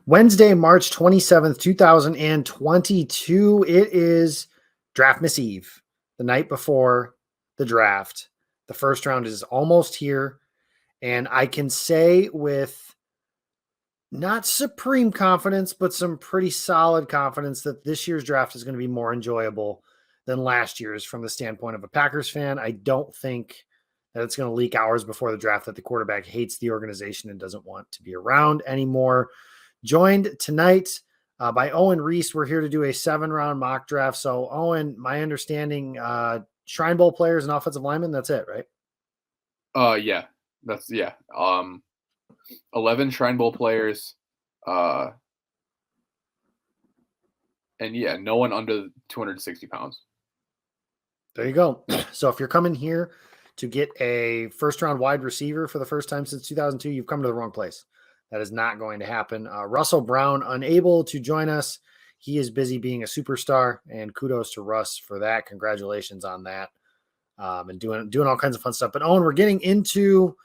Wednesday, March 27th, 2022. It is Draft Miss Eve, the night before the draft. The first round is almost here. And I can say with not supreme confidence, but some pretty solid confidence that this year's draft is going to be more enjoyable than last year's from the standpoint of a Packers fan. I don't think that it's going to leak hours before the draft that the quarterback hates the organization and doesn't want to be around anymore. Joined tonight by Owen Riese. We're here to do a 7-round mock draft. So, Owen, my understanding, Shrine Bowl players and offensive linemen, that's it, right? Yeah. 11 Shrine Bowl players. And yeah, no one under 260 pounds. There you go. So if you're coming here to get a first-round wide receiver for the first time since 2002, you've come to the wrong place. That is not going to happen. Russell Brown, unable to join us. He is busy being a superstar, and kudos to Russ for that. Congratulations on that. And doing all kinds of fun stuff. But Owen, we're getting into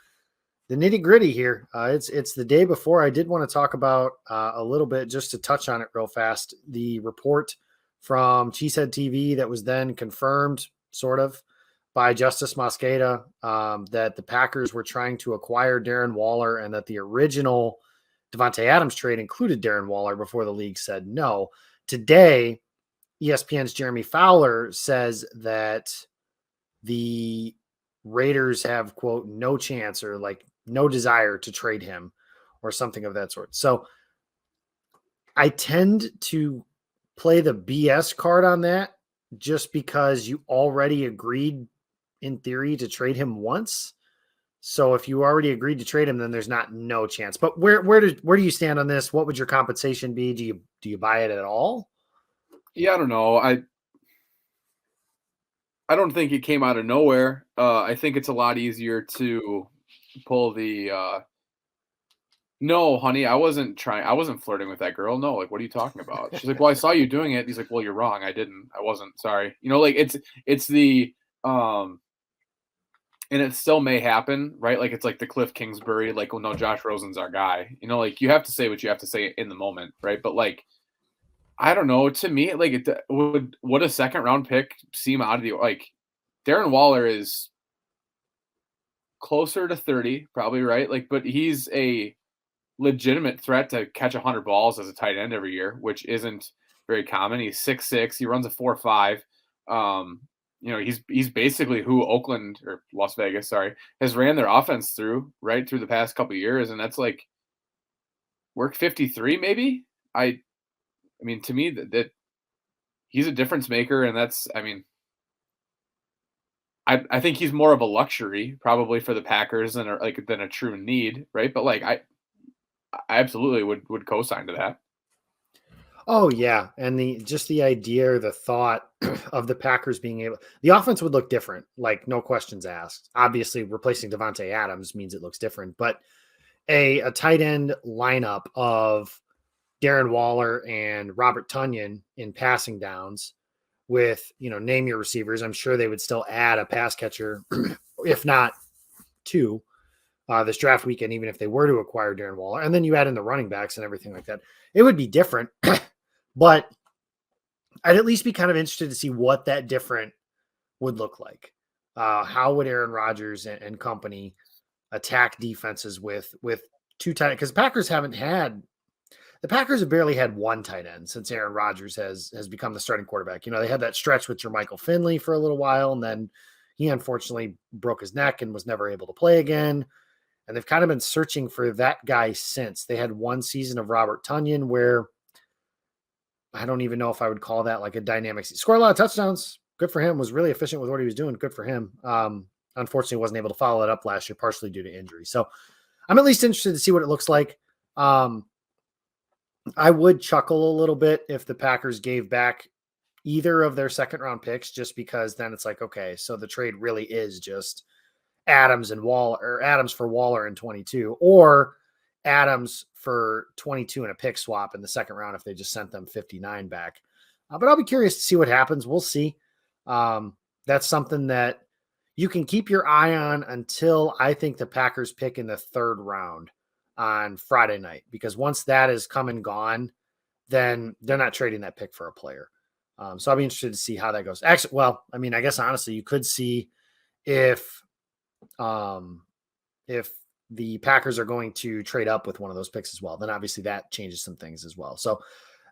the nitty-gritty here. It's the day before. I did want to talk about a little bit, just to touch on it real fast, the report from Cheesehead TV that was then confirmed, sort of, by Justice Mosqueda, that the Packers were trying to acquire Darren Waller and that the original Davante Adams trade included Darren Waller before the league said no. Today, ESPN's Jeremy Fowler says that the Raiders have, quote, no chance or like no desire to trade him or something of that sort. So I tend to play the BS card on that just because you already agreed in theory to trade him once. So if you already agreed to trade him, then there's no chance. But where do you stand on this? What would your compensation be? Do you buy it at all? Yeah, I don't know. I don't think it came out of nowhere. I think it's a lot easier to pull the no, honey, I wasn't flirting with that girl. No, like, what are you talking about? She's like, well, I saw you doing it. He's like, well, you're wrong. I didn't. I wasn't. Sorry. Like it's the and it still may happen, right? Like it's like the Cliff Kingsbury, like, well, no, Josh Rosen's our guy. Like you have to say what you have to say in the moment, right? But like, I don't know. To me, like, would a second round pick seem out of the like? Darren Waller is closer to 30, probably, right? Like, but he's a legitimate threat to catch 100 balls as a tight end every year, which isn't very common. He's 6'6", he runs a 4.5. He's basically who Oakland or Las Vegas, sorry, has ran their offense through the past couple of years, and that's like work 53 maybe. I mean, to me that he's a difference maker, and that's, I mean, I think he's more of a luxury probably for the Packers than a true need, right? But like I absolutely would co-sign to that. Oh yeah, and the idea or the thought of the Packers being able, the offense would look different, like no questions asked. Obviously, replacing Davante Adams means it looks different, but a tight end lineup of Darren Waller and Robert Tonyan in passing downs with, name your receivers. I'm sure they would still add a pass catcher, if not two, this draft weekend, even if they were to acquire Darren Waller. And then you add in the running backs and everything like that. It would be different, but I'd at least be kind of interested to see what that different would look like. How would Aaron Rodgers and company attack defenses with two tight ends? Because the Packers have barely had one tight end since Aaron Rodgers has become the starting quarterback. They had that stretch with Jermichael Finley for a little while, and then he unfortunately broke his neck and was never able to play again. And they've kind of been searching for that guy since. They had one season of Robert Tonyan where I don't even know if I would call that like a dynamic. Scored a lot of touchdowns. Good for him. Was really efficient with what he was doing. Good for him. Unfortunately, wasn't able to follow it up last year, partially due to injury. So I'm at least interested to see what it looks like. I would chuckle a little bit if the Packers gave back either of their second round picks, just because then it's like, okay, so the trade really is just Adams and Waller, or Adams for Waller in 22, or Adams for 22 and a pick swap in the second round if they just sent them 59 back. But I'll be curious to see what happens. We'll see. That's something that you can keep your eye on until I think the Packers pick in the third round. on Friday night, because once that is come and gone, then they're not trading that pick for a player. So I'll be interested to see how that goes. Actually, well, I mean, I guess honestly, you could see if um, if the Packers are going to trade up with one of those picks as well. Then obviously that changes some things as well. So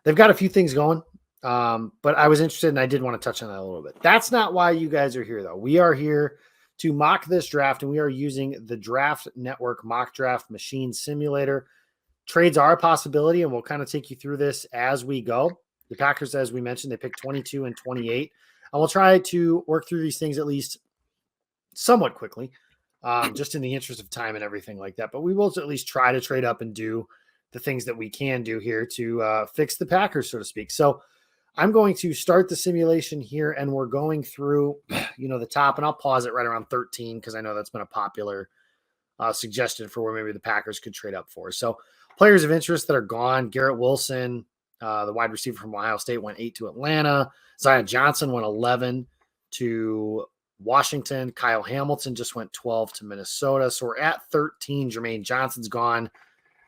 they've got a few things going. But I was interested and I did want to touch on that a little bit. That's not why you guys are here, though. We are here to mock this draft, and we are using the Draft Network Mock Draft Machine Simulator. Trades are a possibility, and we'll kind of take you through this as we go. The Packers, as we mentioned, they picked 22 and 28. And we'll try to work through these things at least somewhat quickly, just in the interest of time and everything like that. But we will at least try to trade up and do the things that we can do here to fix the Packers, so to speak. So I'm going to start the simulation here, and we're going through, the top, and I'll pause it right around 13 because I know that's been a popular suggestion for where maybe the Packers could trade up for. So players of interest that are gone: Garrett Wilson, the wide receiver from Ohio State, went 8 to Atlanta. Zion Johnson went 11 to Washington. Kyle Hamilton just went 12 to Minnesota. So we're at 13. Jermaine Johnson's gone.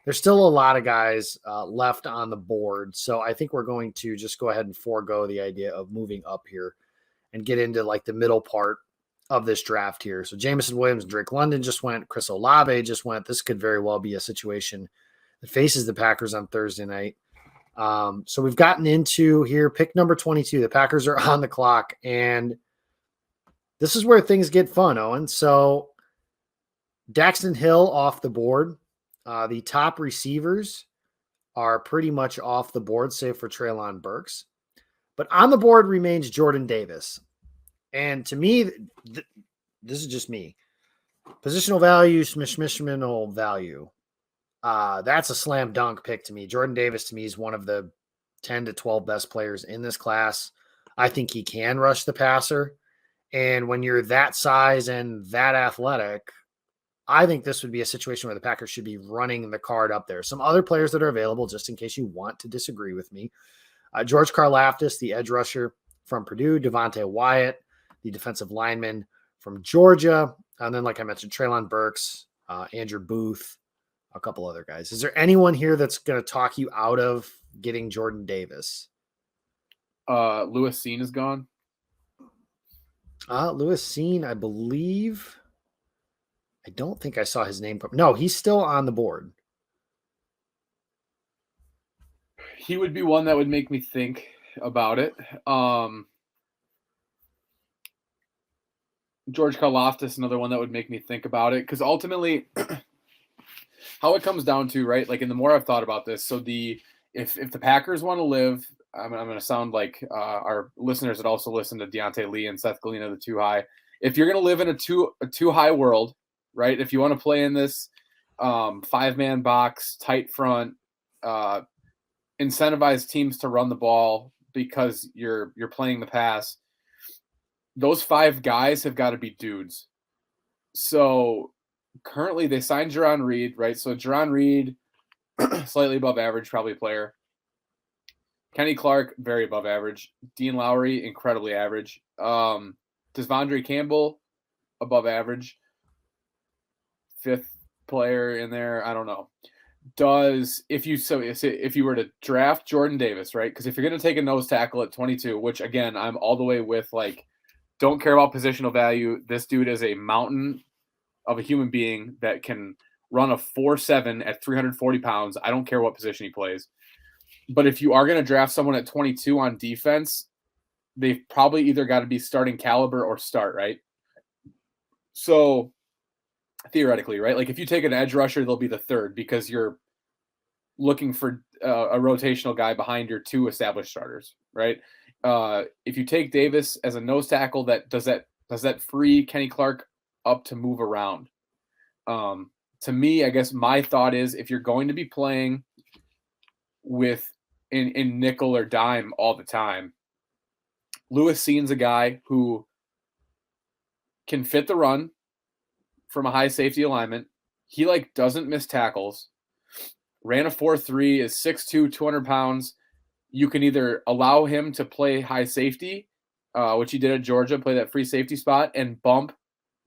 There's still a lot of guys left on the board. So I think we're going to just go ahead and forego the idea of moving up here and get into like the middle part of this draft here. So Jameson Williams and Drake London just went. Chris Olave just went. This could very well be a situation that faces the Packers on Thursday night. So we've gotten into here pick number 22. The Packers are on the clock, and this is where things get fun, Owen. So Daxton Hill off the board. The top receivers are pretty much off the board, save for Treylon Burks. But on the board remains Jordan Davis. And to me, this is just me. Positional value, smishmishiminal value. That's a slam dunk pick to me. Jordan Davis, to me, is one of the 10 to 12 best players in this class. I think he can rush the passer. And when you're that size and that athletic, I think this would be a situation where the Packers should be running the card up there. Some other players that are available, just in case you want to disagree with me: George Karlaftis, the edge rusher from Purdue; Devontae Wyatt, the defensive lineman from Georgia; and then, like I mentioned, Treylon Burks, Andrew Booth, a couple other guys. Is there anyone here that's going to talk you out of getting Jordan Davis? Lewis Cine is gone. Lewis Cine, I believe. I don't think I saw his name. No, he's still on the board. He would be one that would make me think about it. George Karlaftis, another one that would make me think about it, because ultimately how it comes down to, right, like, and the more I've thought about this, so if the Packers want to live, I'm going to sound like our listeners that also listen to Deontay Lee and Seth Galina, the Too High. If you're going to live in a too high world, right, if you want to play in this 5-man box, tight front, incentivize teams to run the ball because you're playing the pass, those 5 guys have got to be dudes. So currently they signed Jarran Reed, right? So Jarran Reed, slightly above average, probably player. Kenny Clark, very above average. Dean Lowry, incredibly average. Devondre Campbell, above average. 5th player in there, I don't know. If you were to draft Jordan Davis, right? Because if you're going to take a nose tackle at 22, which again, I'm all the way with, like, don't care about positional value. This dude is a mountain of a human being that can run a 4.7 at 340 pounds. I don't care what position he plays. But if you are going to draft someone at 22 on defense, they've probably either got to be starting caliber or start, right? So theoretically, right? Like, if you take an edge rusher, they'll be the 3rd because you're looking for a rotational guy behind your 2 established starters, right? If you take Davis as a nose tackle, does that free Kenny Clark up to move around? To me, I guess my thought is, if you're going to be playing with in nickel or dime all the time, Lewis Cine's a guy who can fit the run from a high safety alignment. He doesn't miss tackles. Ran a 4.3, is 6'2", 200 pounds. You can either allow him to play high safety, which he did at Georgia, play that free safety spot, and bump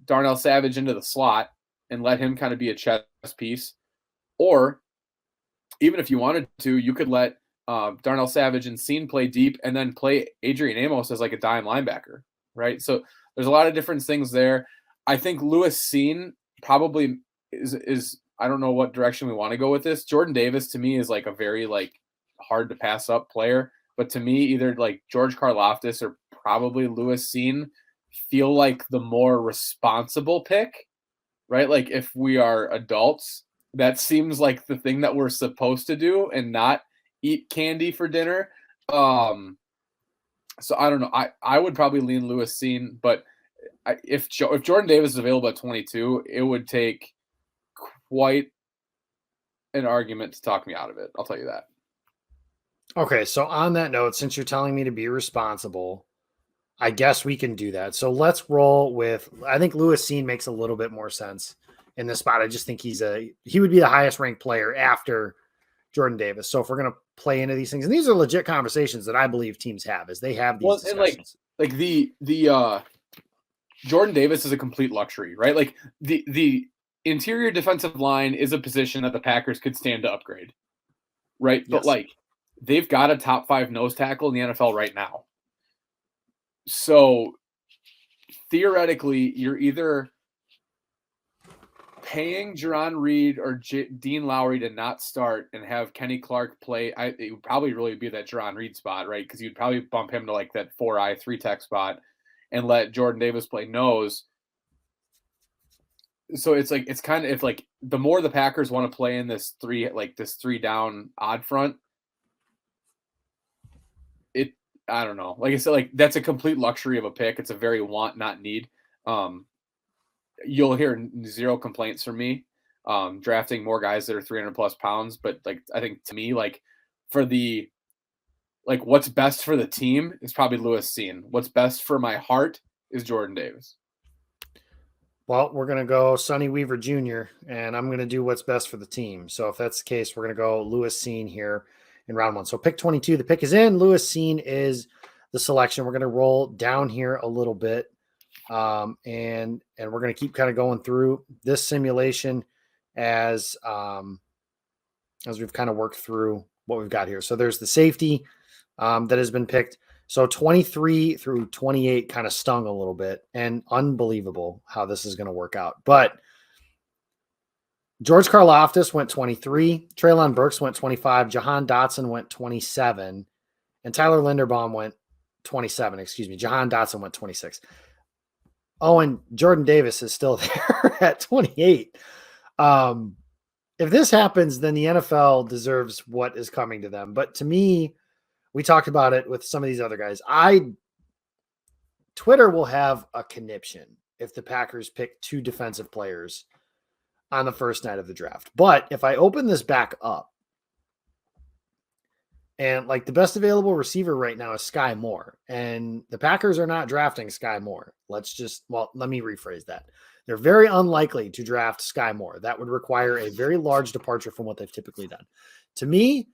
Darnell Savage into the slot and let him kind of be a chess piece. Or even if you wanted to, you could let Darnell Savage and Scene play deep and then play Adrian Amos as like a dime linebacker, right? So there's a lot of different things there. I think Lewis Scene probably is I don't know what direction we want to go with this. Jordan Davis to me is like a very like hard to pass up player, but to me either like George Karlaftis or probably Lewis Scene feel like the more responsible pick, right? Like if we are adults, that seems like the thing that we're supposed to do and not eat candy for dinner. Um, so I don't know. I would probably lean Lewis Scene, but if Jordan Davis is available at 22, it would take quite an argument to talk me out of it. I'll tell you that. Okay, so on that note, since you're telling me to be responsible, I guess we can do that. So let's roll with. I think Lewis Scene makes a little bit more sense in this spot. I just think he would be the highest ranked player after Jordan Davis. So if we're gonna play into these things, and these are legit conversations that I believe teams have, as they have these discussions. And like the Jordan Davis is a complete luxury, right? Like the interior defensive line is a position that the Packers could stand to upgrade, right? Yes. But like they've got a top 5 nose tackle in the NFL right now. So theoretically, you're either paying Jerron Reed or Dean Lowry to not start and have Kenny Clark play. It would probably really be that Jerron Reed spot, right? Because you'd probably bump him to like that 4-eye 3-tech spot and let Jordan Davis play nose. So it's like, it's kind of, if like the more the Packers want to play in this 3 down odd front, I don't know. Like I said, like that's a complete luxury of a pick. It's a very want, not need. You'll hear 0 complaints from me drafting more guys that are 300 plus pounds. But like, I think to me, like for the, like what's best for the team is probably Lewis Scene. What's best for my heart is Jordan Davis. Well, we're going to go Sonny Weaver Jr., and I'm going to do what's best for the team. So if that's the case, we're going to go Lewis Scene here in round 1. So pick 22, the pick is in. Lewis Scene is the selection. We're going to roll down here a little bit, and we're going to keep kind of going through this simulation as we've kind of worked through what we've got here. So there's the safety that has been picked. So 23 through 28 kind of stung a little bit, and unbelievable how this is going to work out. But George Karlaftis went 23, Treylon Burks went 25, Jahan Dotson went 27, and Tyler Linderbaum went 27. Excuse me, Jahan Dotson went 26. Oh, and Jordan Davis is still there at 28. If this happens, then the NFL deserves what is coming to them. But to me, we talked about it with some of these other guys. Twitter will have a conniption if the Packers pick 2 defensive players on the first night of the draft. But if I open this back up, and like the best available receiver right now is Sky Moore, and the Packers are not drafting Sky Moore. Let me rephrase that. They're very unlikely to draft Sky Moore. That would require a very large departure from what they've typically done. To me,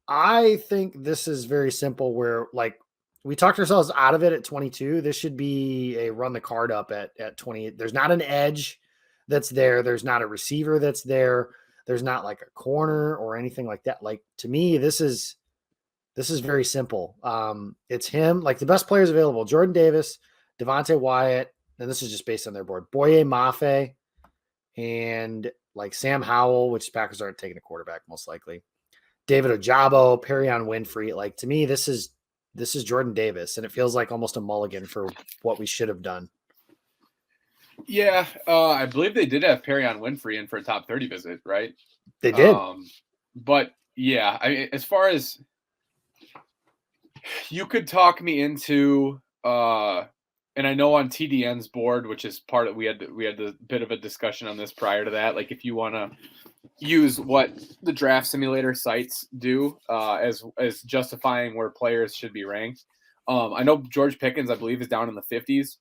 I think this is very simple where like we talked ourselves out of it at 22. This should be a run the card up at 28. There's not an edge that's there. There's not a receiver that's there. There's not like a corner or anything like that. Like to me, this is very simple. It's him, like the best players available: Jordan Davis, Devontae Wyatt, and this is just based on their board. Boye Mafe and like Sam Howell, which Packers aren't taking a quarterback most likely. David Ojabo, Perion Winfrey. Like to me, this is Jordan Davis, and it feels like almost a mulligan for what we should have done. Yeah, I believe they did have Perion Winfrey in for a top 30 visit, right? They did. But yeah, I mean, as far as you could talk me into, and I know on TDN's board, which is part of, we had a bit of a discussion on this prior to that. Like if you want to use what the draft simulator sites do as justifying where players should be ranked. I know George Pickens, I believe, is down in the 50s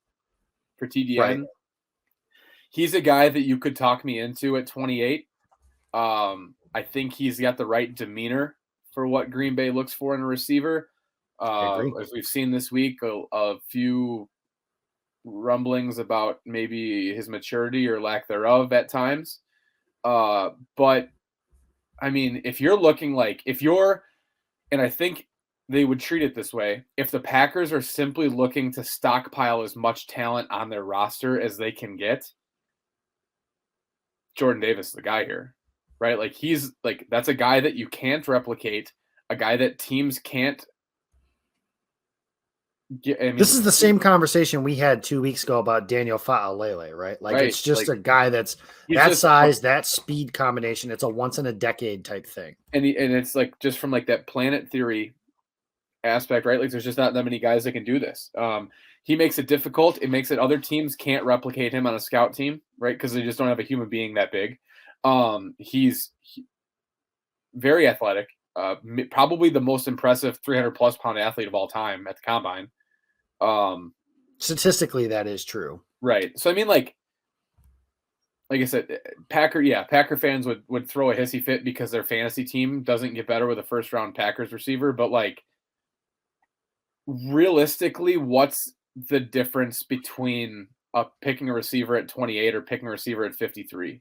for TDN. Right. He's a guy that you could talk me into at 28. I think he's got the right demeanor for what Green Bay looks for in a receiver. As we've seen this week, a few rumblings about maybe his maturity or lack thereof at times. But I mean, if you're looking like and I think they would treat it this way, if the Packers are simply looking to stockpile as much talent on their roster as they can get, Jordan Davis is the guy here, right? Like he's like that's a guy that you can't replicate, a guy that teams can't get. I This mean, is the same conversation we had 2 weeks ago about Daniel Fa'alele, right? Like right? it's just Like a guy that's he's that just size, that speed combination. It's a once in a decade type thing. and it's like just from like that planet theory aspect, right? Like there's just not that many guys that can do this. He makes it difficult. It makes it other teams can't replicate him on a scout team, right? Because they just don't have a human being that big. He's very athletic, probably the most impressive 300 plus pound athlete of all time at the combine. Statistically, that is true. Right. So I mean, like I said, Packer fans would throw a hissy fit because their fantasy team doesn't get better with a first round Packers receiver, but like realistically, what's the difference between picking a receiver at 28 or picking a receiver at 53?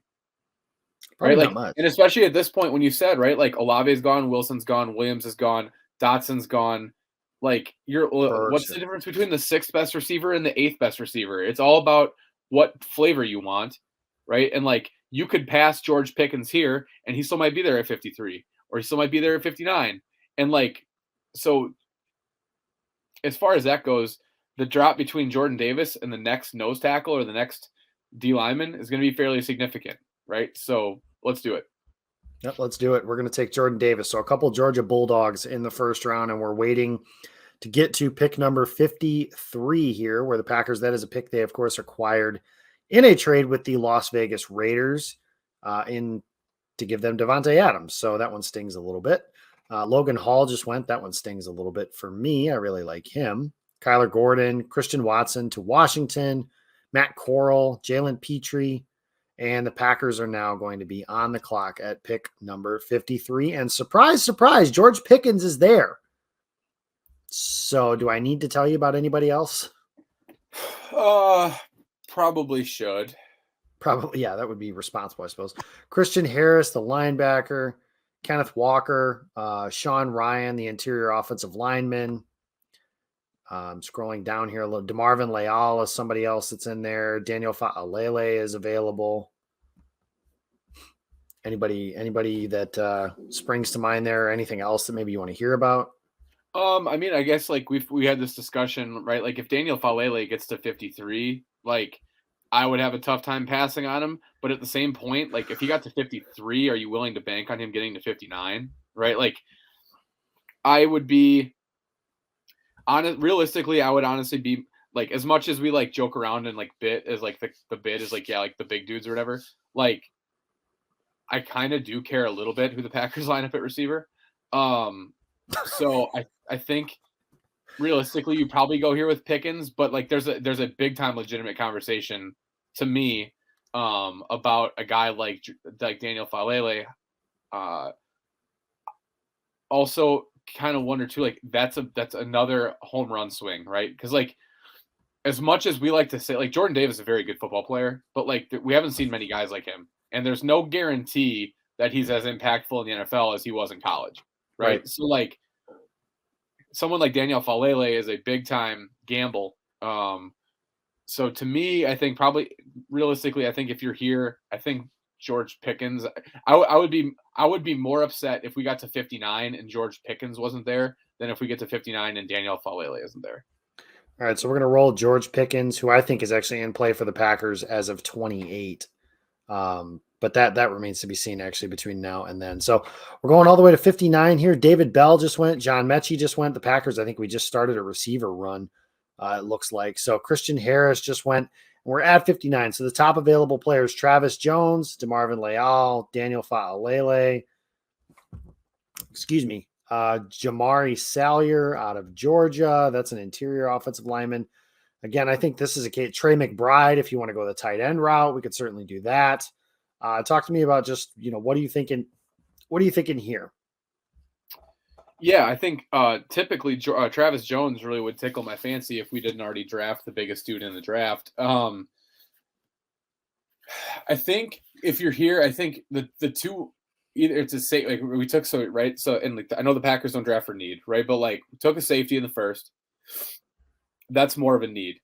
Probably Right? not Like, much. and especially at this point when you said, right, like Olave's gone, Wilson's gone, Williams is gone, Dotson's gone. Like, what's the Burks. difference between the sixth best receiver and the eighth best receiver? It's all about what flavor you want, right? And like, you could pass George Pickens here, and he still might be there at 53, or he still might be there at 59. And like, so as far as that goes, the drop between Jordan Davis and the next nose tackle or the next D lineman is going to be fairly significant, right? So let's do it. Yep, let's do it. We're going to take Jordan Davis. So a couple Georgia Bulldogs in the first round, and we're waiting to get to pick number 53 here, where the Packers, that is a pick they, of course, acquired in a trade with the Las Vegas Raiders in to give them Devontae Adams. So that one stings a little bit. Logan Hall just went. That one stings a little bit for me. I really like him. Kyler Gordon, Christian Watson to Washington, Matt Corral, Jalen Petrie, and the Packers are now going to be on the clock at pick number 53. And surprise, surprise, George Pickens is there. So do I need to tell you about anybody else? Probably should. Probably, yeah, that would be responsible, I suppose. Christian Harris, the linebacker, Kenneth Walker, Sean Ryan, the interior offensive lineman. Scrolling down here a little, DeMarvin Leal is somebody else that's in there. Daniel Fa'alele is available. Anybody that springs to mind there? Or anything else that maybe you want to hear about? I mean, I guess like we had this discussion, right? Like if Daniel Falele gets to 53, like I would have a tough time passing on him. But at the same point, like if he got to 53, are you willing to bank on him getting to 59? Right? Like I would be honest. Realistically, I would honestly be like, as much as we like joke around and like bit as like the bid is like, yeah, like the big dudes or whatever. Like I kind of do care a little bit who the Packers line up at receiver. So I think realistically you probably go here with Pickens, but like there's a big time legitimate conversation to me about a guy like Daniel Falele. Also kind of wonder too, like that's another home run swing, right? Because like as much as we like to say, like Jordan Davis is a very good football player, but like we haven't seen many guys like him, and there's no guarantee that he's as impactful in the NFL as he was in college, right? So like someone like Daniel Falele is a big time gamble. So to me, I think probably realistically, I think if you're here, I think George Pickens. I would be more upset if we got to 59 and George Pickens wasn't there than if we get to 59 and Daniel Falele isn't there. All right, so we're going to roll George Pickens, who I think is actually in play for the Packers as of 28. But that remains to be seen actually between now and then. So we're going all the way to 59 here. David Bell just went. John Mechie just went. The Packers, I think we just started a receiver run, it looks like. So Christian Harris just went. And we're at 59. So the top available players, Travis Jones, DeMarvin Leal, Daniel Fa'alele, Jamari Salyer out of Georgia. That's an interior offensive lineman. Again, I think this is a case. Trey McBride, if you want to go the tight end route, we could certainly do that. Talk to me about just, what are you thinking? What are you thinking here? Yeah, I think typically Travis Jones really would tickle my fancy if we didn't already draft the biggest dude in the draft. I think if you're here, I think the two, either it's a safe, like we took, so right, so and like I know the Packers don't draft for need, right, but like we took a safety in the first. That's more of a need,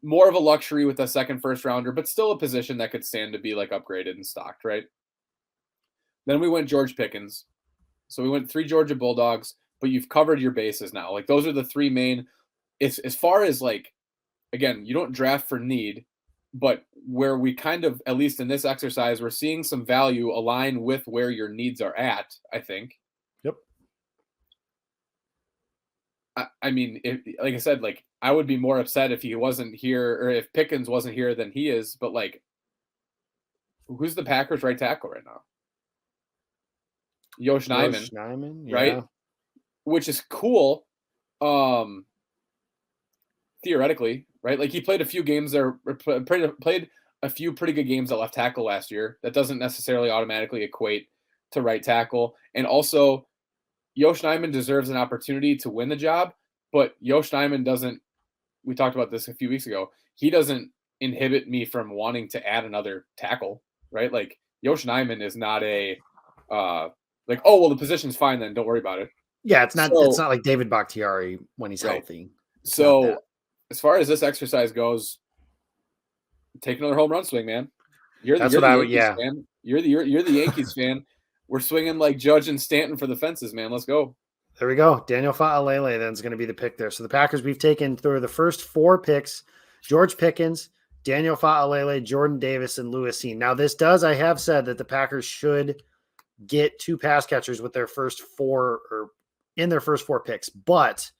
more of a luxury with a second first rounder, but still a position that could stand to be like upgraded and stocked, right? Then we went George Pickens, so we went 3 Georgia Bulldogs, but you've covered your bases now. Like those are the 3 main. As far as like, again, you don't draft for need, but where we kind of, at least in this exercise, we're seeing some value align with where your needs are at, I think. Yep. I mean, if, like I said, like I would be more upset if he wasn't here, or if Pickens wasn't here than he is. But like, who's the Packers right tackle right now? Yosh Nijman, Yeah. right? Which is cool, theoretically, right? Like he played a few games there, played a few pretty good games at left tackle last year. That doesn't necessarily automatically equate to right tackle. And also, Yosh Nijman deserves an opportunity to win the job, but Yosh Nijman doesn't. We talked about this a few weeks ago. He doesn't inhibit me from wanting to add another tackle, right? Like Yosh Nijman is not a like, oh well, the position's fine then, don't worry about it. Yeah, it's not like David Bakhtiari when he's healthy. So as far as this exercise goes, take another home run swing, man. You're the Yankees fan. You're the Yankees fan. We're swinging like Judge and Stanton for the fences, man. Let's go. There we go. Daniel Fa'alele then is going to be the pick there. So the Packers, we've taken through the first 4 picks: George Pickens, Daniel Fa'alele, Jordan Davis, and Lewis Cine. Now this does, I have said that the Packers should get 2 pass catchers with their first 4 or in their first 4 picks, but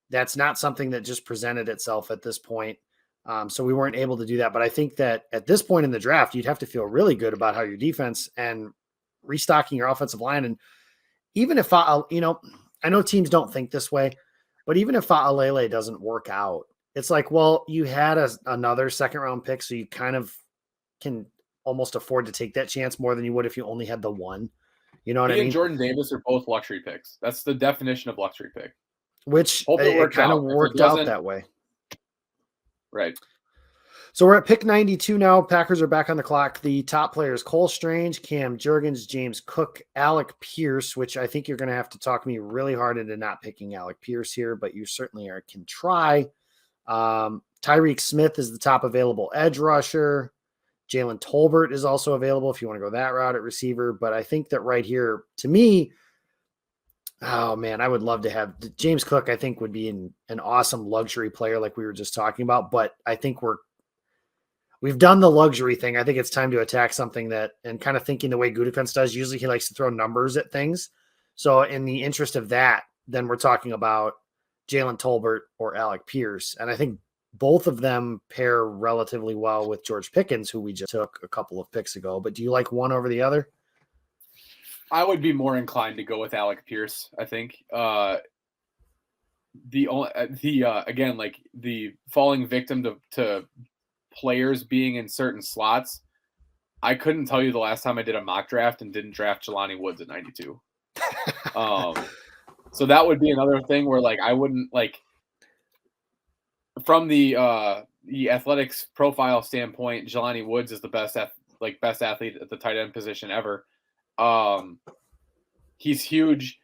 that's not something that just presented itself at this point. So we weren't able to do that. But I think that at this point in the draft, you'd have to feel really good about how your defense and restocking your offensive line. And even if, I know teams don't think this way, but even if Fa'alele doesn't work out, it's like, well, you had another second round pick, so you kind of can almost afford to take that chance more than you would if you only had the one. You know what I mean? And Jordan Davis are both luxury picks. That's the definition of luxury pick. Which it kind of worked out that way. Right. So we're at pick 92 now. Packers are back on the clock. The top players: Cole Strange, Cam Jurgens, James Cook, Alec Pierce, which I think you're going to have to talk me really hard into not picking Alec Pierce here, but you certainly can try. Tyreek Smith is the top available edge rusher. Jalen Tolbert is also available if you want to go that route at receiver. But I think that right here, to me, oh man, I would love to have James Cook. I think would be an awesome luxury player like we were just talking about. But I think we've done the luxury thing. I think it's time to attack something that, and kind of thinking the way Gutekunst does. Usually he likes to throw numbers at things. So in the interest of that, then we're talking about Jalen Tolbert or Alec Pierce. And I think both of them pair relatively well with George Pickens, who we just took a couple of picks ago. But do you like one over the other? I would be more inclined to go with Alec Pierce. I think again, like the falling victim to players being in certain slots. I couldn't tell you the last time I did a mock draft and didn't draft Jelani Woods at 92. So that would be another thing where like I wouldn't like, from the athletics profile standpoint, Jelani Woods is the best athlete at the tight end position ever. He's huge.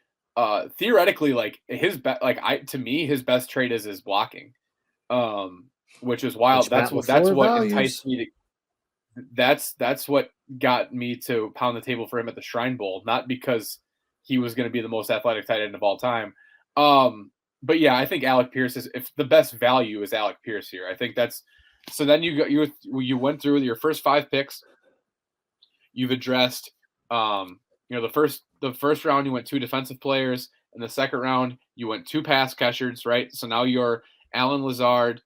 Theoretically, like his his best trait is his blocking, which is wild. That's what enticed me to. That's what got me to pound the table for him at the Shrine Bowl, not because he was going to be the most athletic tight end of all time. But yeah, I think Alec Pierce is, if the best value is Alec Pierce here. I think that's, so then you went through your first 5 picks. You've addressed, the first round you went 2 defensive players. In the second round, you went 2 pass catchers, right? So now you're Alan Lazard,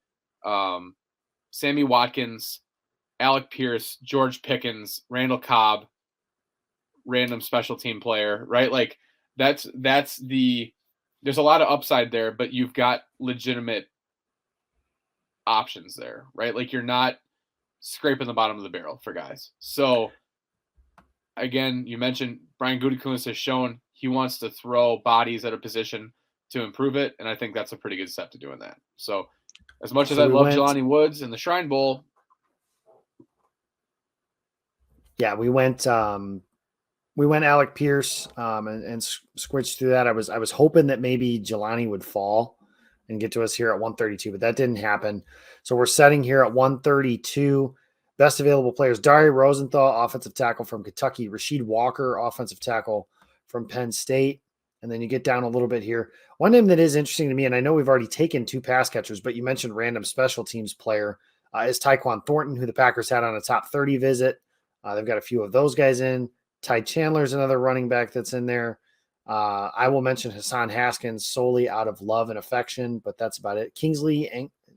Sammy Watkins, Alec Pierce, George Pickens, Randall Cobb, random special team player, right? Like there's a lot of upside there, but you've got legitimate options there, right? Like you're not scraping the bottom of the barrel for guys. So again, you mentioned Brian Gutekunst has shown he wants to throw bodies at a position to improve it, and I think that's a pretty good step to doing that. So as much as I love Jelani Woods in the Shrine Bowl, Yeah, we went Alec Pierce and squished through that. I was hoping that maybe Jelani would fall and get to us here at 132, but that didn't happen. So we're setting here at 132. Best available players: Dari Rosenthal, offensive tackle from Kentucky; Rasheed Walker, offensive tackle from Penn State. And then you get down a little bit here. One name that is interesting to me, and I know we've already taken two pass catchers, but you mentioned random special teams player, is Tyquan Thornton, who the Packers had on a top 30 visit. They've got a few of those guys in. Ty Chandler's another running back that's in there. I will mention Hassan Haskins solely out of love and affection, but that's about it.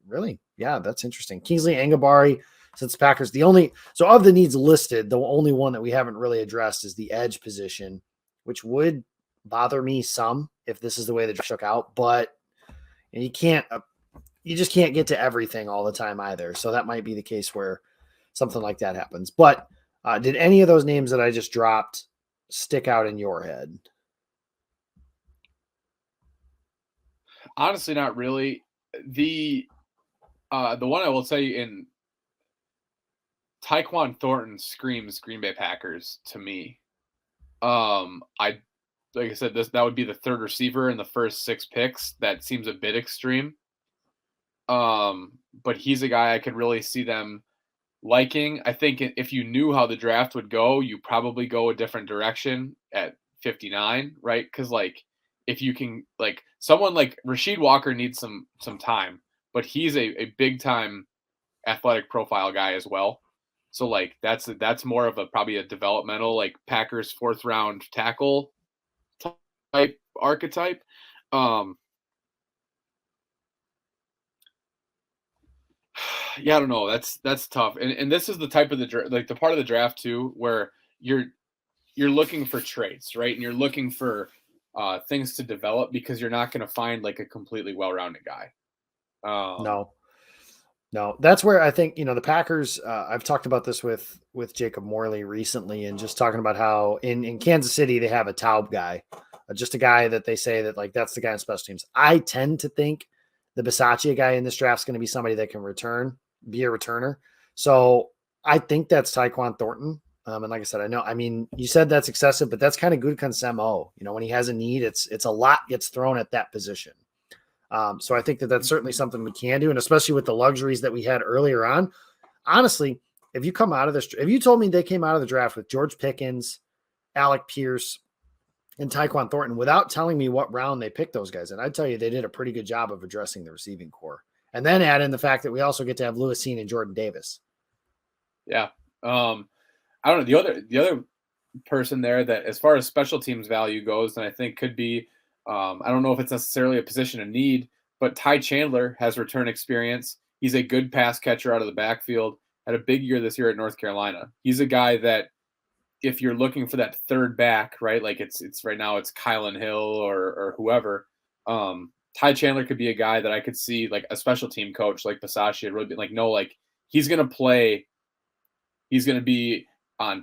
Really? Yeah, that's interesting. Kingsley Angabari, since Packers, so of the needs listed, the only one that we haven't really addressed is the edge position, which would bother me some if this is the way the draft shook out, but you just can't get to everything all the time either. So that might be the case where something like that happens. But did any of those names that I just dropped stick out in your head? Honestly, not really. The one I will say in Tyquan Thornton screams Green Bay Packers to me. I like I said, that would be the third receiver in the first 6 picks. That seems a bit extreme. But he's a guy I could really see them liking. I think if you knew how the draft would go, you probably go a different direction at 59, right? Because like if you can like someone like Rasheed Walker needs some time, but he's a big time athletic profile guy as well. So like that's more of a probably a developmental like Packers 4th round tackle type archetype. Yeah, I don't know. That's tough. And this is the type of the part of the draft too where you're looking for traits, right? And you're looking for things to develop because you're not going to find like a completely well-rounded guy. No, that's where I think, the Packers, I've talked about this with Jacob Morley recently, and just talking about how in Kansas City, they have a Taub guy, just a guy that they say that like, that's the guy in special teams. I tend to think the Bisaccia guy in this draft is going to be somebody that can be a returner. So I think that's Tyquan Thornton. And like I said, you said that's excessive, but that's kind of good Mo. When he has a need, it's a lot gets thrown at that position. So I think that that's certainly something we can do. And especially with the luxuries that we had earlier on, honestly, if you told me they came out of the draft with George Pickens, Alec Pierce, and Tyquan Thornton without telling me what round they picked those guys in, I'd tell you they did a pretty good job of addressing the receiving core. And then add in the fact that we also get to have Lewis Cine and Jordan Davis. Yeah. I don't know. The other person there that as far as special teams value goes, and I think could be, I don't know if it's necessarily a position of need, but Ty Chandler has return experience. He's a good pass catcher out of the backfield. Had a big year this year at North Carolina. He's a guy that if you're looking for that third back, right? Like it's right now it's Kylan Hill or whoever. Ty Chandler could be a guy that I could see like a special team coach like Bisaccia really be like, no, like he's gonna play. He's gonna be a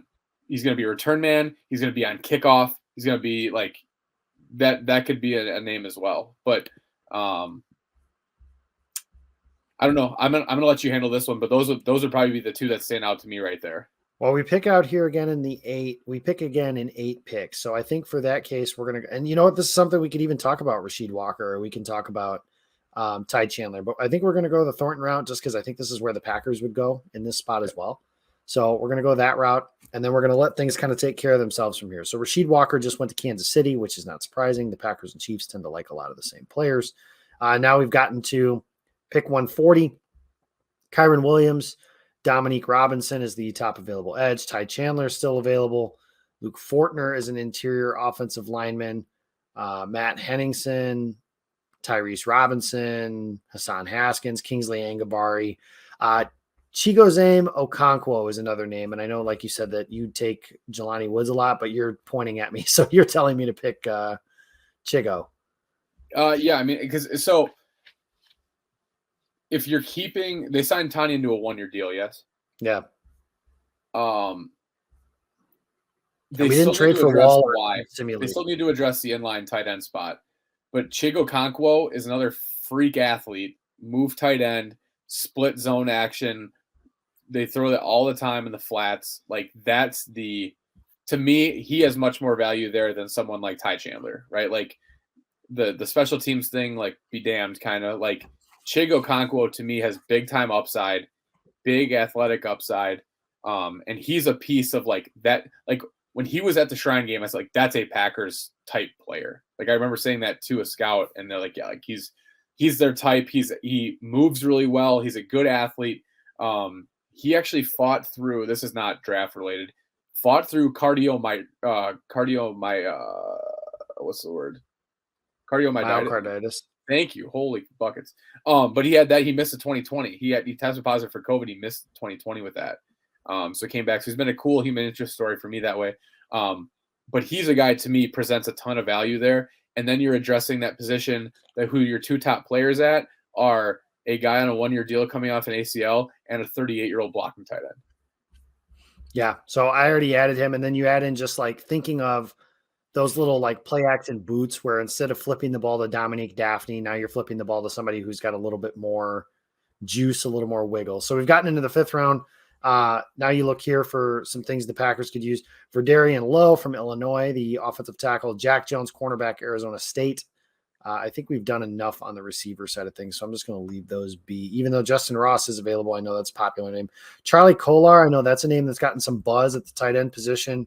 return man. He's gonna be on kickoff. He's gonna be like that could be a name as well. But I don't know. I'm gonna let you handle this one, but those would probably be the two that stand out to me right there. Well, we pick out here again in the 8. We pick again in 8 picks. So I think for that case, we're going to, and you know what, this is something we could even talk about Rasheed Walker, or we can talk about Ty Chandler, but I think we're going to go the Thornton route just because I think this is where the Packers would go in this spot as well. So we're going to go that route, and then we're going to let things kind of take care of themselves from here. So Rasheed Walker just went to Kansas City, which is not surprising. The Packers and Chiefs tend to like a lot of the same players. Now we've gotten to pick 140. Kyron Williams, Dominique Robinson is the top available edge. Ty Chandler is still available. Luke Fortner is an interior offensive lineman. Matt Henningsen, Tyrese Robinson, Hassan Haskins, Kingsley Angabari. Chigoziem Okonkwo is another name. And I know, like you said, that you take Jelani Woods a lot, but you're pointing at me. So you're telling me to pick Chigo. Yeah, I mean, so if you're they signed Tanya into a 1-year deal, yes? Yeah. We didn't trade for Wall or why. They still need to address the inline tight end spot. But Chigo Okonkwo is another freak athlete, move tight end, split zone action, they throw that all the time in the flats. Like to me, he has much more value there than someone like Ty Chandler, right? Like the special teams thing, like be damned, kind of like Chigo Okonkwo to me has big time upside, big athletic upside, and he's a piece of like that. Like when he was at the Shrine game, I was like, that's a Packers type player. Like I remember saying that to a scout, and they're like, yeah, like he's their type. He moves really well. He's a good athlete. He actually fought through. This is not draft related. Fought through what's the word? Cardiomyositis. Myocarditis. Thank you. Holy buckets. But he had that. He missed the 2020. He tested positive for COVID. He missed 2020 with that. So he came back. So he's been a cool human interest story for me that way. But he's a guy to me presents a ton of value there. And then you're addressing that position that who your two top players at are a guy on a 1-year deal coming off an ACL and a 38-year-old blocking tight end. Yeah. So I already added him. And then you add in just like thinking of those little like play action boots where instead of flipping the ball to Dominique Daphne, now you're flipping the ball to somebody who's got a little bit more juice, a little more wiggle. So we've gotten into the 5th round. Now you look here for some things the Packers could use. For Darian Lowe from Illinois, the offensive tackle, Jack Jones, cornerback, Arizona State. I think we've done enough on the receiver side of things, so I'm just going to leave those be. Even though Justin Ross is available, I know that's a popular name. Charlie Kolar, I know that's a name that's gotten some buzz at the tight end position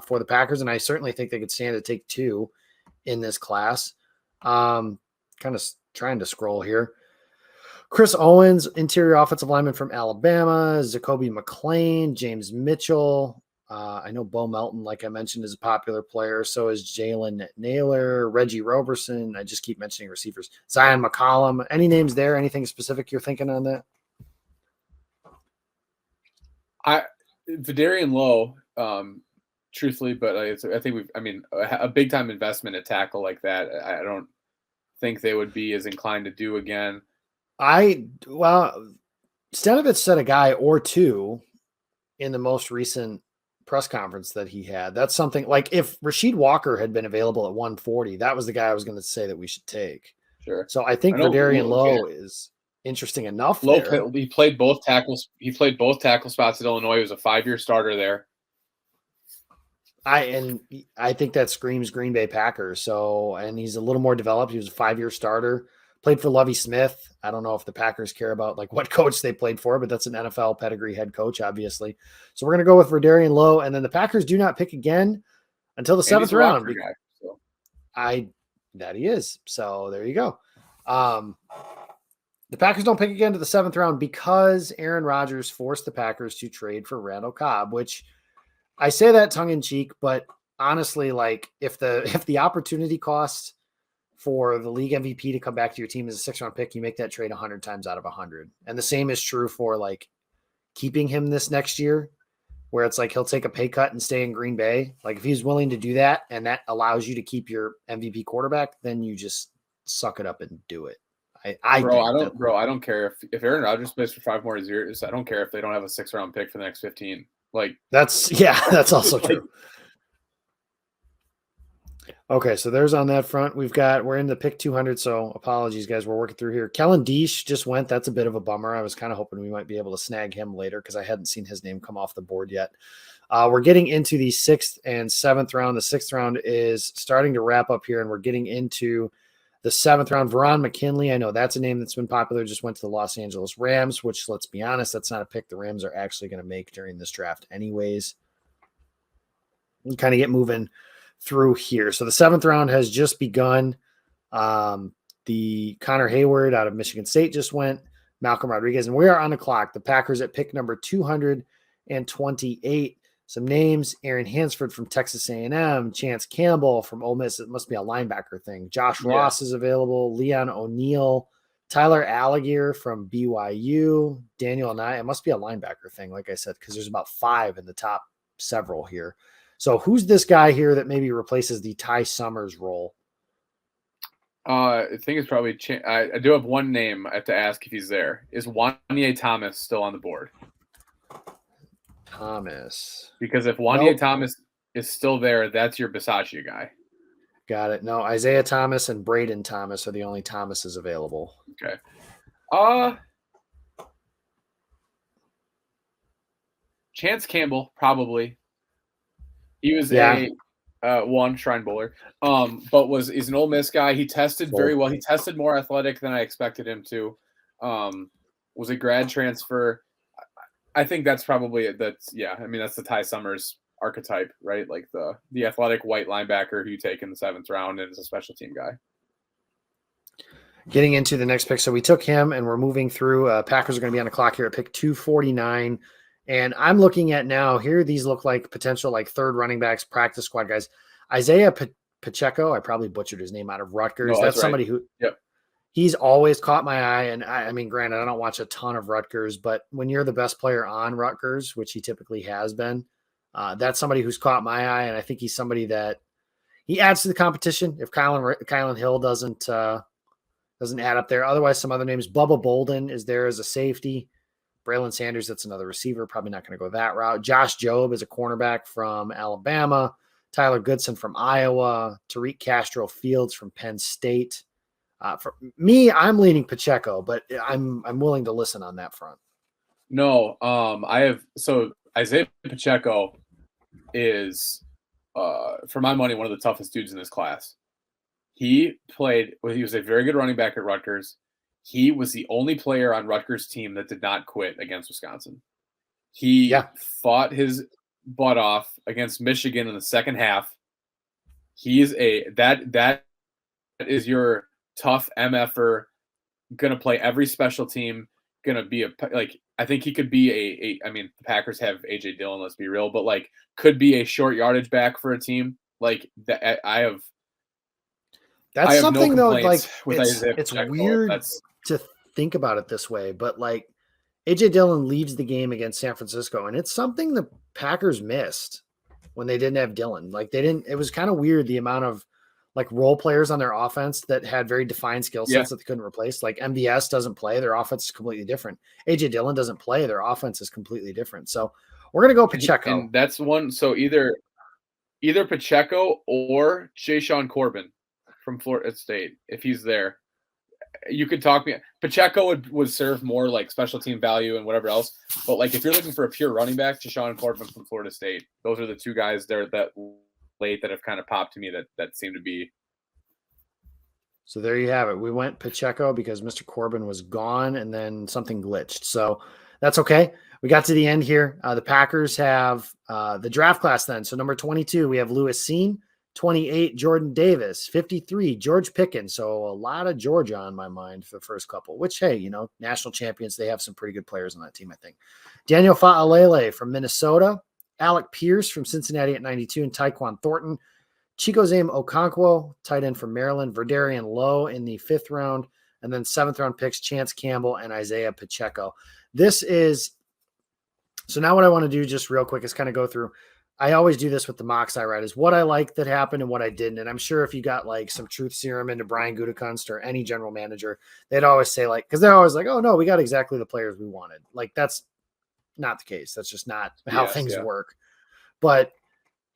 for the Packers, and I certainly think they could stand to take 2 in this class. Kind of trying to scroll here. Chris Owens, interior offensive lineman from Alabama. Zacoby McClain, James Mitchell. I know Bo Melton, like I mentioned, is a popular player. So is Jalen Naylor, Reggie Roberson. I just keep mentioning receivers. Zion McCollum. Any names there? Anything specific you're thinking on that? Vidarian Lowe, truthfully, but I think a big time investment at tackle like that, I don't think they would be as inclined to do again. Stanovich said a guy or two in the most recent press conference that he had. That's something like if Rasheed Walker had been available at 140, that was the guy I was going to say that we should take. Sure. So I think Vidarian Lowe is interesting enough. Lowe, he played both tackles. He played both tackle spots at Illinois. He was a 5-year starter there. I think that screams Green Bay Packers. So, and he's a little more developed. He was a 5-year starter. Played for Lovie Smith. I don't know if the Packers care about like what coach they played for, but that's an NFL pedigree head coach, obviously. So we're going to go with Vidarian Lowe, and then the Packers do not pick again until the 7th round. That he is. So there you go. The Packers don't pick again to the 7th round because Aaron Rodgers forced the Packers to trade for Randall Cobb, which I say that tongue in cheek, but honestly, like if the opportunity cost for the league MVP to come back to your team as a 6th round pick, you make that trade 100 times out of 100. And the same is true for like keeping him this next year, where it's like he'll take a pay cut and stay in Green Bay. Like if he's willing to do that and that allows you to keep your MVP quarterback, then you just suck it up and do it. I don't care if Aaron Rodgers plays for 5 more years. I don't care if they don't have a 6th round pick for the next 15. Like that's also true. Okay, so there's on that front. We're in the pick 200, so apologies, guys. We're working through here. Kellen Deesh just went. That's a bit of a bummer. I was kind of hoping we might be able to snag him later because I hadn't seen his name come off the board yet. We're getting into the 6th and 7th round. The 6th round is starting to wrap up here, and we're getting into the 7th round. Veron McKinley, I know that's a name that's been popular, just went to the Los Angeles Rams, which, let's be honest, that's not a pick the Rams are actually going to make during this draft anyways. We kind of get moving through here. So the 7th round has just begun. The Connor Hayward out of Michigan State just went, Malcolm Rodriguez, and we are on the clock. The Packers at pick number 228. Some names: Aaron Hansford from Texas A&M, Chance Campbell from Ole Miss. It must be a linebacker thing. Josh Ross is available. Leon O'Neal, Tyler Algier from BYU, Daniel Nye. It must be a linebacker thing, like I said, because there's about 5 in the top several here. So who's this guy here that maybe replaces the Ty Summers role? I think it's probably I do have one name I have to ask if he's there. Is Wanye Thomas still on the board? Thomas. Because if Wanye Thomas is still there, that's your Bisaccia guy. Got it. No, Isaiah Thomas and Braden Thomas are the only Thomases available. Okay. Chance Campbell, probably. He was Yeah, one Shrine Bowler, but is an Ole Miss guy. He tested very sold. well. He tested more athletic than I expected him to. Was a grad transfer. I think that's probably it. That's I mean, that's the Ty Summers archetype, right? Like the athletic white linebacker who you take in the 7th round and is a special team guy. Getting into the next pick. So we took him and we're moving through. Packers are going to be on the clock here at pick 249. And I'm looking at now here. These look like potential like third running backs, practice squad guys. Isaiah Pacheco, I probably butchered his name, out of Rutgers. No, That's right. somebody who he's always caught my eye. And I mean, granted, I don't watch a ton of Rutgers, but when you're the best player on Rutgers, which he typically has been, that's somebody who's caught my eye. And I think he's somebody that he adds to the competition. If Kylan Hill doesn't add up there. Otherwise, some other names. Bubba Bolden is there as a safety. Braylon Sanders, that's another receiver. Probably not going to go that route. Josh Jobe is a cornerback from Alabama. Tyler Goodson from Iowa. Tariq Castro Fields from Penn State. For me, I'm leaning Pacheco, but I'm willing to listen on that front. No, Isaiah Pacheco is, for my money, one of the toughest dudes in this class. He was a very good running back at Rutgers. He was the only player on Rutgers' team that did not quit against Wisconsin. He fought his butt off against Michigan in the second half. That is your tough MFer, gonna play every special team, gonna be I think he could be I mean, the Packers have AJ Dillon, let's be real, but like could be a short yardage back for a team. Like that That's something though, like it's weird to think about it this way, but like AJ Dillon leaves the game against San Francisco, and it's something the Packers missed when they didn't have Dillon. Like it was kind of weird the amount of like role players on their offense that had very defined skill sets that they couldn't replace. Like MVS doesn't play, their offense is completely different. AJ Dillon doesn't play, their offense is completely different. So we're gonna go Pacheco. And that's one. So either Pacheco or Jayshon Corbin from Florida State, if he's there. You could talk me. Pacheco would serve more like special team value and whatever else. But like if you're looking for a pure running back, Jayshon Corbin from Florida State. Those are the two guys there that late that have kind of popped to me that seem to be. So there you have it. We went Pacheco because Mr. Corbin was gone and then something glitched. So that's okay. We got to the end here. The Packers have the draft class then. So number 22, we have Lewis Seen. 28, Jordan Davis. 53, George Pickens. So a lot of Georgia on my mind for the first couple, which, hey, national champions, they have some pretty good players on that team, I think. Daniel Fa'alele from Minnesota. Alec Pierce from Cincinnati at 92, and Tyquan Thornton. Chikozame Okonkwo, tight end from Maryland. Verdarian Lowe in the 5th round. And then 7th round picks, Chance Campbell and Isaiah Pacheco. So now what I want to do just real quick is kind of go through. I always do this with the mocks I write, is what I like that happened and what I didn't. And I'm sure if you got like some truth serum into Brian Gutekunst or any general manager, they'd always say like, because they're always like, oh no, we got exactly the players we wanted. Like that's not the case. That's just not how things work. But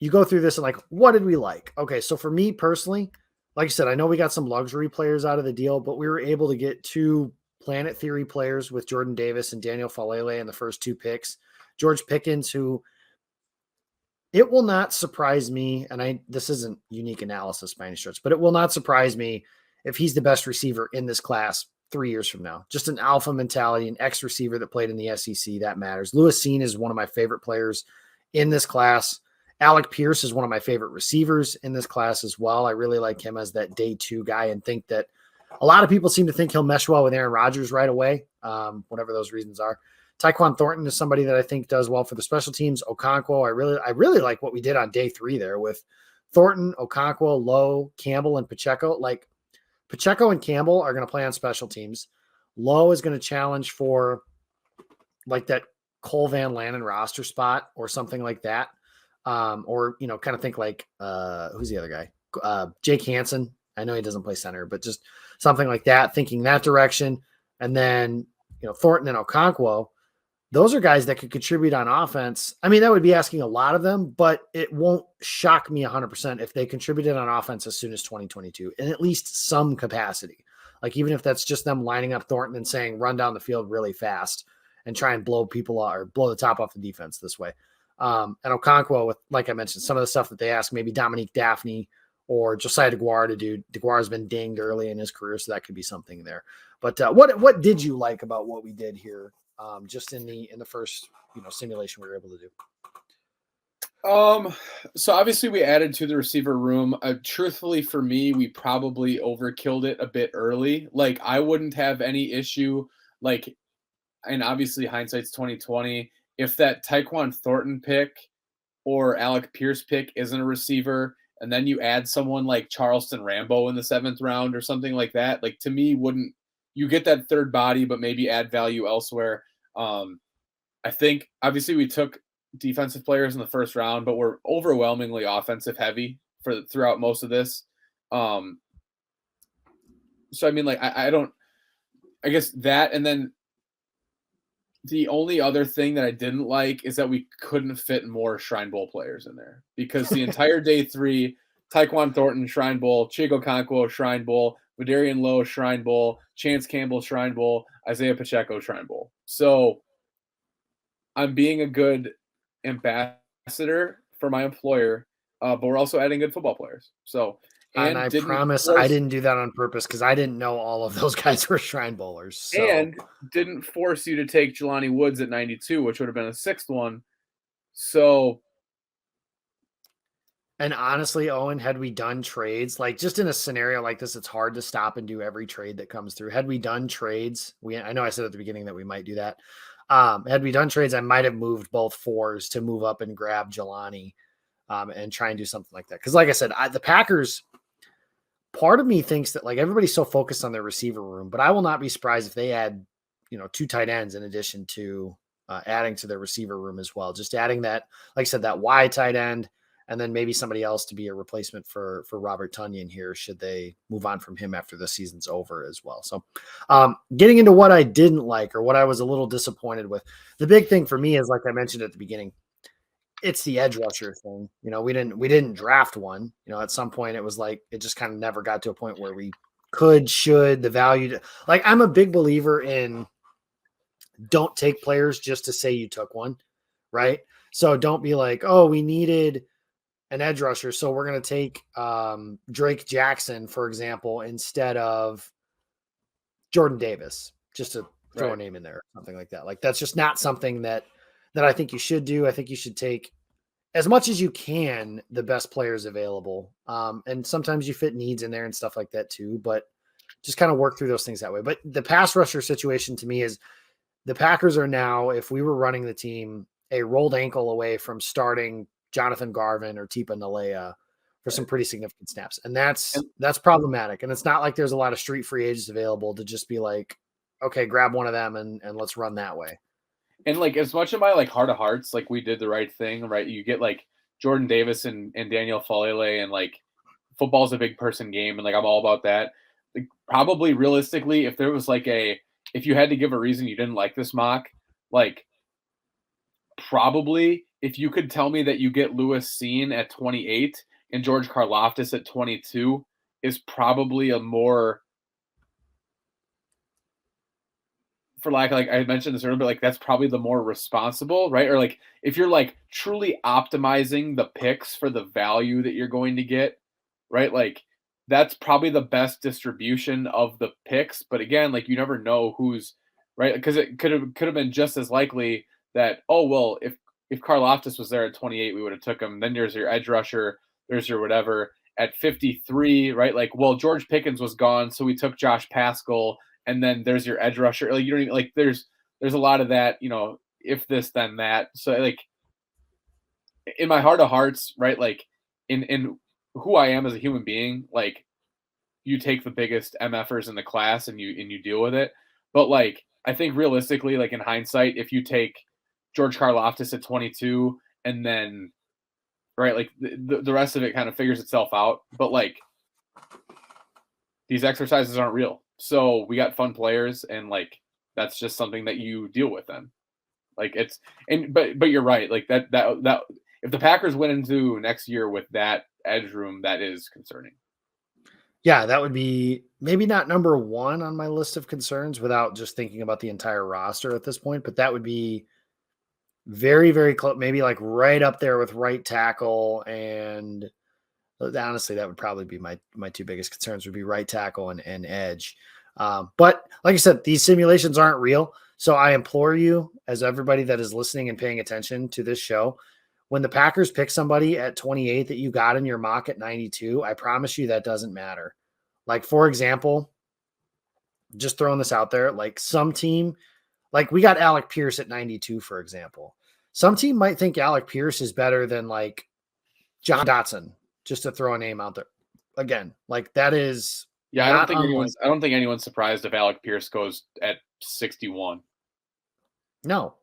you go through this and like, what did we like? Okay. So for me personally, like I said, I know we got some luxury players out of the deal, but we were able to get 2 Planet Theory players with Jordan Davis and Daniel Fa'alele in the first 2 picks. George Pickens, who it will not surprise me, and this isn't unique analysis by any stretch, but it will not surprise me if he's the best receiver in this class 3 years from now. Just an alpha mentality, an ex-receiver that played in the SEC, that matters. Lewis Seen is one of my favorite players in this class. Alec Pierce is one of my favorite receivers in this class as well. I really like him as that day 2 guy and think that a lot of people seem to think he'll mesh well with Aaron Rodgers right away, whatever those reasons are. Tyquan Thornton is somebody that I think does well for the special teams. Okonkwo, I really like what we did on day 3 there with Thornton, Okonkwo, Lowe, Campbell, and Pacheco. Like Pacheco and Campbell are going to play on special teams. Lowe is going to challenge for like that Cole Van Lannon roster spot or something like that. Or, kind of think like, who's the other guy? Jake Hansen. I know he doesn't play center, but just something like that, thinking that direction. And then, Thornton and Okonkwo, those are guys that could contribute on offense. I mean, that would be asking a lot of them, but it won't shock me 100% if they contributed on offense as soon as 2022 in at least some capacity. Like even if that's just them lining up Thornton and saying, run down the field really fast and try and blow people out or blow the top off the defense this way. And Okonkwo, with, like I mentioned, some of the stuff that they ask, maybe Dominique Daphne or Josiah DeGuara to do. DeGuara has been dinged early in his career, so that could be something there. But what did you like about what we did here, just in the first simulation we were able to do? So obviously we added to the receiver room. Truthfully, for me, we probably overkilled it a bit early. Like, I wouldn't have any issue, like, and obviously hindsight's 2020. If that Tyquan Thornton pick or Alec Pierce pick isn't a receiver, and then you add someone like Charleston Rambo in the 7th round or something like that, like, to me, wouldn't you get that third body, but maybe add value elsewhere? I think obviously we took defensive players in the 1st round, but we're overwhelmingly offensive heavy throughout most of this. So I mean, like, I guess that, and then the only other thing that I didn't like is that we couldn't fit more Shrine Bowl players in there, because the entire day 3, Tyquan Thornton, Shrine Bowl, Chico Okonkwo, Shrine Bowl, Vadarian Lowe, Shrine Bowl, Chance Campbell, Shrine Bowl, Isaiah Pacheco, Shrine Bowl. So I'm being a good ambassador for my employer, but we're also adding good football players. So, and I promise I didn't do that on purpose, because I didn't know all of those guys were Shrine Bowlers. So. And didn't force you to take Jelani Woods at 92, which would have been a 6th one. So. And honestly, Owen, had we done trades, like, just in a scenario like this, it's hard to stop and do every trade that comes through. Had we done trades, I know I said at the beginning that we might do that. Had we done trades, I might have moved both 4s to move up and grab Jelani, and try and do something like that. Because, like I said, the Packers, part of me thinks that, like, everybody's so focused on their receiver room, but I will not be surprised if they add, 2 tight ends in addition to adding to their receiver room as well. Just adding that, like I said, that Y tight end, and then maybe somebody else to be a replacement for Robert Tonyan here, should they move on from him after the season's over as well. So getting into what I didn't like, or what I was a little disappointed with, the big thing for me is, like I mentioned at the beginning, it's the edge rusher thing. We didn't draft one. At some point it was like, it just kind of never got to a point where we should, the value like, I'm a big believer in, don't take players just to say you took one, right? So don't be like, oh, we needed an edge rusher, so we're going to take Drake Jackson, for example, instead of Jordan Davis, just to throw a name in there, or something like that. Like, that's just not something that I think you should do. I think you should take, as much as you can, the best players available. And sometimes you fit needs in there and stuff like that too, but just kind of work through those things that way. But the pass rusher situation to me is, the Packers are now, if we were running the team, a rolled ankle away from starting Jonathan Garvin or Tipa Nalea for some pretty significant snaps. And that's problematic. And it's not like there's a lot of street free agents available to just be like, okay, grab one of them and let's run that way. And, like, as much of my, like, heart of hearts, like, we did the right thing, right? You get, like, Jordan Davis and Daniel Falele, and, like, football's a big person game, and, like, I'm all about that. Like, probably realistically, if there was, like, if you had to give a reason you didn't like this mock, like, probably if you could tell me that you get Lewis Seen at 28 and George Karlaftis at 22 is probably a more, for like I mentioned this earlier, but, like, that's probably the more responsible, right? Or, like, if you're, like, truly optimizing the picks for the value that you're going to get, right? Like, that's probably the best distribution of the picks. But again, like, you never know who's right, because it could have been just as likely that, oh, well, if Karlaftis was there at 28, we would have took him. Then there's your edge rusher, there's your whatever at 53, right? Like, well, George Pickens was gone, so we took Josh Pascal, and then there's your edge rusher. Like, you don't even, like, there's a lot of that, if this then that. So, like, in my heart of hearts, right, like, in who I am as a human being, like, you take the biggest MFers in the class and you deal with it. But, like, I think realistically, like, in hindsight, if you take George Karlaftis at 22 and then, right, like, the rest of it kind of figures itself out. But, like, these exercises aren't real. So we got fun players, and, like, that's just something that you deal with then. Like, it's, but you're right. Like, that if the Packers went into next year with that edge room, that is concerning. Yeah, that would be maybe not number one on my list of concerns without just thinking about the entire roster at this point, but that would be very, very close, maybe like right up there with right tackle. And honestly, that would probably be my two biggest concerns would be right tackle and edge. But like I said, these simulations aren't real. So I implore you, as everybody that is listening and paying attention to this show, when the Packers pick somebody at 28 that you got in your mock at 92, I promise you that doesn't matter. Like, for example, just throwing this out there, like some team, like we got Alec Pierce at 92, for example. Some team might think Alec Pierce is better than like John Dotson, just to throw a name out there. Again, like that is Yeah, not unlike. I don't think anyone's surprised if Alec Pierce goes at 61 No,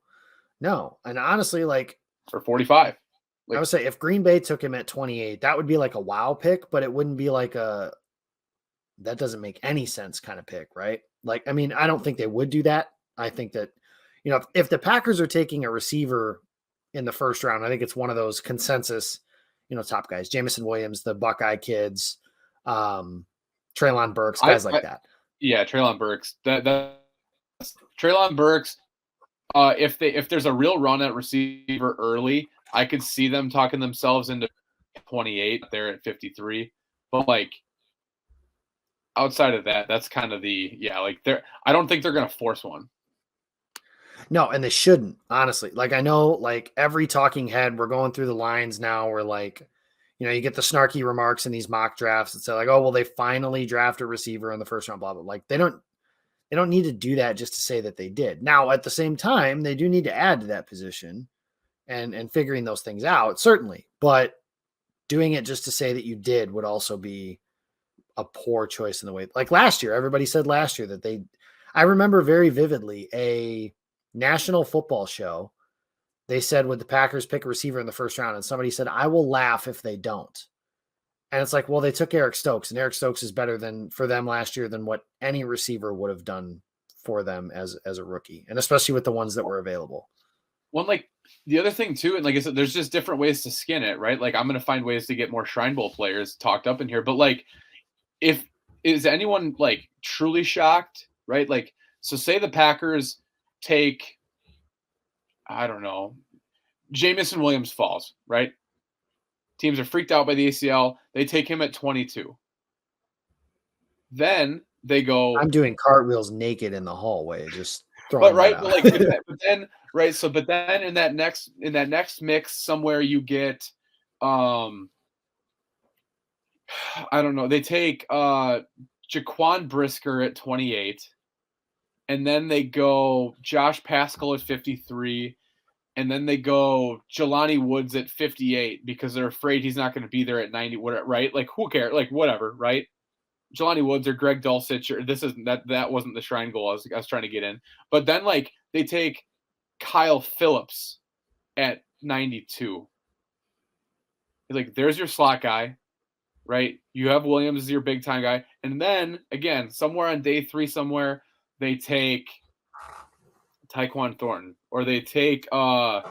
no. And honestly, like or 45. I Like, would say if Green Bay took him at 28, that would be like a wow pick, but it wouldn't be like a that doesn't make any sense kind of pick, right? Like, I mean, I don't think they would do that. I think that, if the Packers are taking a receiver in the first round, I think it's one of those consensus, top guys, Jamison Williams, the Buckeye kids, Traylon Burks, guys like that. Yeah, Traylon Burks. Traylon Burks. If there's a real run at receiver early, I could see them talking themselves into 28. They're at 53, but like outside of that, that's kind of like I don't think they're gonna force one. No, and they shouldn't, honestly. Like I know, like every talking head, we're going through the lines now where like, you get the snarky remarks in these mock drafts that say like, oh, well, they finally draft a receiver in the first round, blah, blah. Like they don't need to do that just to say that they did. Now, at the same time, they do need to add to that position and figuring those things out, certainly. But doing it just to say that you did would also be a poor choice in the way. Like last year, everybody said last year that I remember very vividly a national football show. They said, would the Packers pick a receiver in the first round? And somebody said, I will laugh if they don't. And it's like, well, they took Eric Stokes, and Eric Stokes is better for them last year than what any receiver would have done for them as a rookie, and especially with the ones that were available. One like the other thing too, and like I said, there's just different ways to skin it, right? Like I'm gonna find ways to get more Shrine Bowl players talked up in here, but like if is anyone like truly shocked, right? Like so say the Packers take I don't know, Jamison Williams falls, right? Teams are freaked out by the ACL. They take him at 22. Then they go. I'm doing cartwheels naked in the hallway, just throwing But right, that but out. like, but then right. So, but then in that next mix, somewhere you get, I don't know. They take Jaquan Brisker at 28, and then they go Josh Pascal at 53. And then they go Jelani Woods at 58 because they're afraid he's not going to be there at 90. Whatever, right? Like who cares? Like whatever, right? Jelani Woods or Greg Dulcich or this isn't that wasn't the Shrine goal I was trying to get in. But then like they take Kyle Phillips at 92. Like there's your slot guy, right? You have Williams as your big time guy, and then again somewhere on day 3 somewhere they take Tyquan Thornton or they take Bo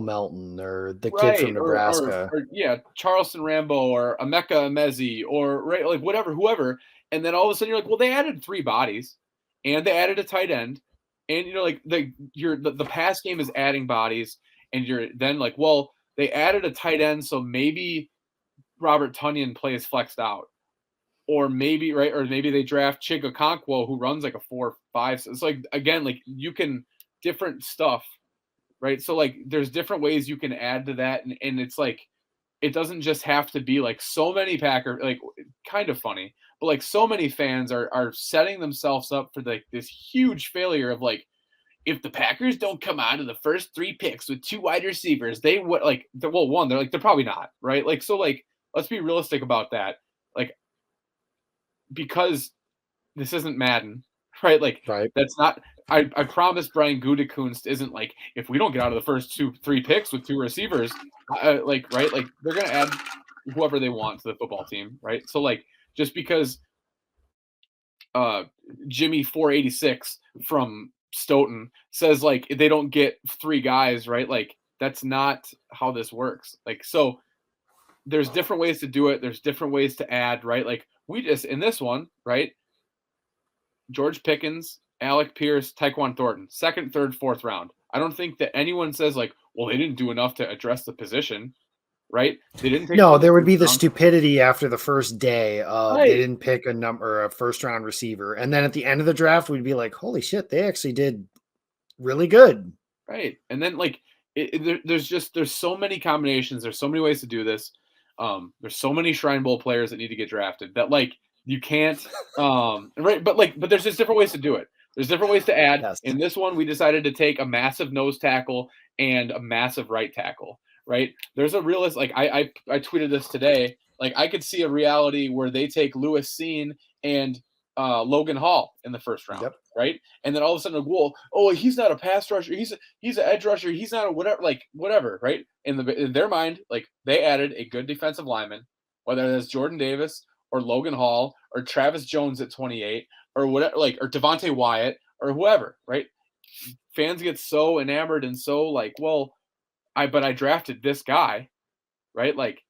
Melton or the kid from right, Nebraska. or yeah, Charleston Rambo or Emeka Emezi or right, like whatever, whoever, and then all of a sudden you're like, well, they added 3 bodies, and they added a tight end, and like the pass game is adding bodies, and you're then like, well, they added a tight end, so maybe Robert Tonyan plays flexed out, or maybe right, or maybe they draft Chig Okonkwo who runs like a 4.5. So it's like again, like you can different stuff. Right. So like there's different ways you can add to that. And it's like it doesn't just have to be like so many Packer like kind of funny, but like so many fans are setting themselves up for like this huge failure of like if the Packers don't come out of the first 3 picks with 2 wide receivers, they would like well, one, they're probably not, right? Like so like let's be realistic about that. Like because this isn't Madden, right? Like Right. that's not. I promise Brian Gutekunst isn't like if we don't get out of the first 3 picks with 2 receivers, like right, like they're gonna add whoever they want to the football team, right? So like just because Jimmy 486 from Stoughton says like they don't get 3 guys, right? Like that's not how this works. Like so there's different ways to do it. There's different ways to add, right? Like we just in this one, right? George Pickens, Alec Pierce, Tyquan Thornton, second, third, fourth round. I don't think that anyone says like, well, they didn't do enough to address the position, right? They didn't take. No, there would first be the round. stupidity after the first day of they Right. didn't pick a first round receiver. And then at the end of the draft, we'd be like, holy shit, they actually did really good. Right. And then like there's so many combinations. There's so many ways to do this. There's so many Shrine Bowl players that need to get drafted that like you can't right. But there's just different ways to do it. There's different ways to add. Yes. In this one, we decided to take a massive nose tackle and a massive right tackle. Right. There's a realist like I tweeted this today. Like I could see a reality where they take Lewis Seen and Logan Hall in the first round. Yep. Right. And then all of a sudden, well, oh, he's not a pass rusher. He's an edge rusher. He's not a whatever, like whatever, right? In their mind, like they added a good defensive lineman, whether that's Jordan Davis or Logan Hall or Travis Jones at 28 or whatever, like or Devontae Wyatt or whoever, right? Fans get so enamored and so like, well, I drafted this guy, right? Like,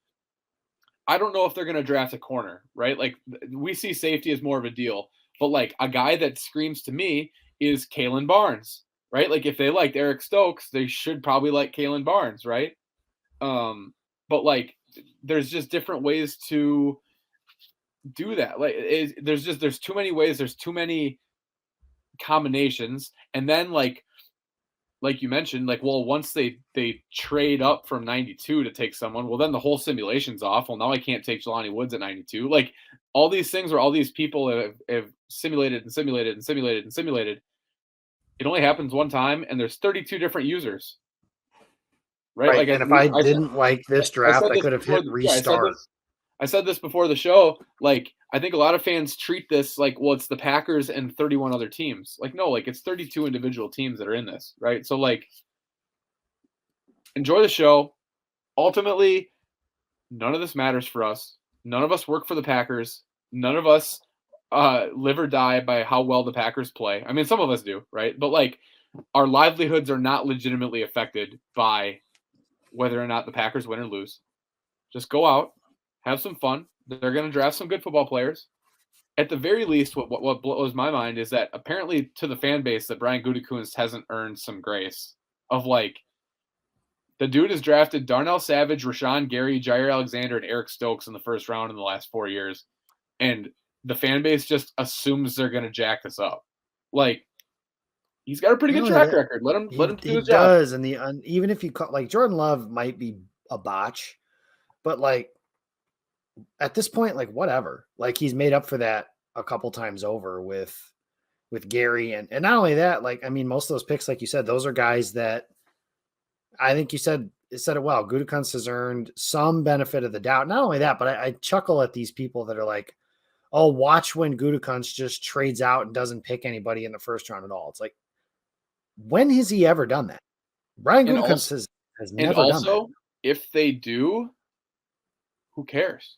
I don't know if they're going to draft a corner, right? Like we see safety as more of a deal. But like a guy that screams to me is Kalen Barnes, right? Like if they liked Eric Stokes, they should probably like Kalen Barnes, right? But like there's just different ways to do that. Like there's too many ways, there's too many combinations, and then like you mentioned, like well, once they trade up from 92 to take someone, well then the whole simulation's off. Well, now I can't take Jelani Woods at 92. Like all these things where all these people have simulated and simulated and simulated and simulated. It only happens one time, and there's 32 different users. Right. Right. Like and if I didn't like this draft, I could have hit restart. I said this before the show. Like, I think a lot of fans treat this like, well, it's the Packers and 31 other teams. Like, no, like it's 32 individual teams that are in this, right? So, like, enjoy the show. Ultimately, none of this matters for us. None of us work for the Packers. None of us live or die by how well the Packers play. I mean, some of us do, right? But like, our livelihoods are not legitimately affected by whether or not the Packers win or lose. Just go out, have some fun. They're going to draft some good football players. At the very least, what blows my mind is that apparently to the fan base that Brian Gutekunst hasn't earned some grace of like, the dude has drafted Darnell Savage, Rashawn Gary, Jair Alexander, and Eric Stokes in the first round in the last 4 years. And the fan base just assumes they're going to jack this up. Like, he's got a pretty good track record. Let him do his job. He does, and even if you call like Jordan Love might be a botch, but like at this point, like whatever. Like he's made up for that a couple times over with Gary, and not only that, like I mean, most of those picks, like you said, those are guys that I think you said it well. Gutekunst has earned some benefit of the doubt. Not only that, but I chuckle at these people that are like, "Oh, watch when Gutekunst just trades out and doesn't pick anybody in the first round at all." It's like, when has he ever done that? Brian Gutekunst has never done that. And also, if they do, who cares?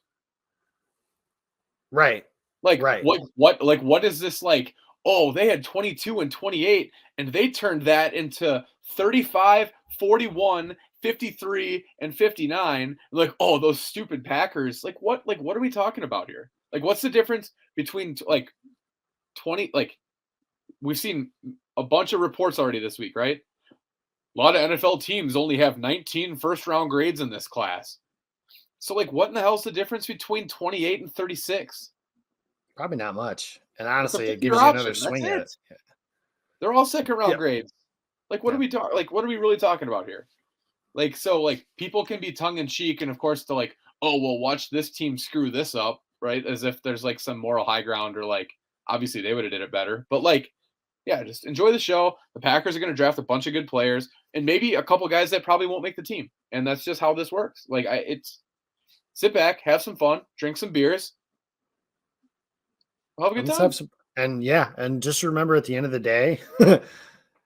Right. Like, right. What is this like? Oh, they had 22 and 28, and they turned that into 35, 41, 53, and 59. Like, oh, those stupid Packers. Like, what are we talking about here? Like, what's the difference between like 20? Like, we've seen a bunch of reports already this week, right? A lot of NFL teams only have 19 first-round grades in this class. So, like, what in the hell is the difference between 28 and 36? Probably not much. And honestly, it gives you another swing at it. They're all second-round grades. Like, what are we talking? Like, what are we really talking about here? Like, so, like, people can be tongue-in-cheek, and of course, to like, oh, well, watch this team screw this up, right? As if there's like some moral high ground, or like, obviously they would have did it better. But like, yeah, just enjoy the show. The Packers are going to draft a bunch of good players, and maybe a couple guys that probably won't make the team, and that's just how this works. Like, it's sit back, have some fun, drink some beers. We'll have a good time. And just remember at the end of the day,